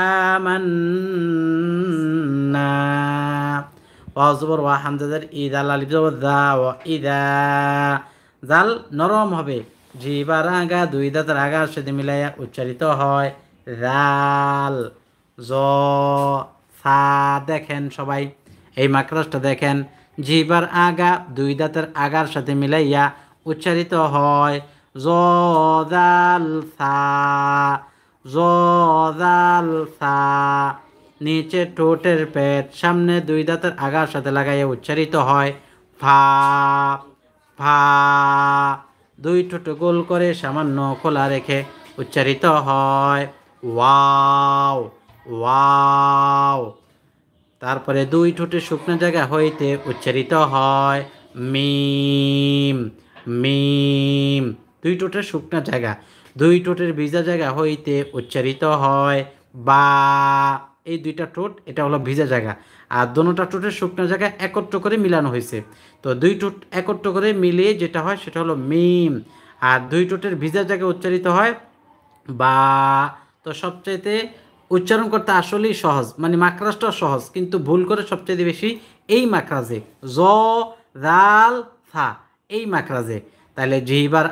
আমান্না। Wow জবর ওয়া, হামজা জের ই, দাল আলিফ জবর দা, ওয়া ইদা। জাল নরম হবে, জিবার আগা দুই দাঁতের আগার সাথে মিলাইয়া উচ্চারিত হয় জাল। জ সা, দেখেন সবাই এই মাকরাজটা দেখেন, জিবার আগা দুই দাঁতের আগার সাথে মিলাইয়া উচ্চারিত হয় জ জাল সা, জ জাল সা। নিচে ঠোঁটের পেট সামনে দুই দাঁতের আগার সাথে লাগাইয়া উচ্চারিত হয় ফা, ফা। দুই ঠোঁট গোল করে সামান্য খোলা রেখে উচ্চারিত হয় ওয়াও, ওয়াও। তারপরে দুই ঠোঁটের শুকনো জায়গা হইতে উচ্চারিত হয় মিম, মিম। দুই ঠোঁটের শুকনো জায়গা, দুই ঠোঁটের ভিজা জায়গা হইতে উচ্চারিত হয় বা। এই দুইটা ঠোঁট এটা হলো ভিজা জায়গা, আর দোনোটা ঠোঁটের শুকনো জায়গা একত্র করে মিলানো হয়েছে। তো দুই ঠোঁট একত্র করে মিলিয়ে যেটা হয় সেটা হলো মিম, আর দুই ঠোঁটের ভিজা জায়গায় উচ্চারিত হয় বা। তো সবচাইতে উচ্চারণ করতে আসলেই সহজ, মানে মাকরাজটা সহজ, কিন্তু ভুল করে সবচাইতে বেশি এই মাকরাজে জ জাল থা, এই মাকরাজে। তাহলে জিহ্বার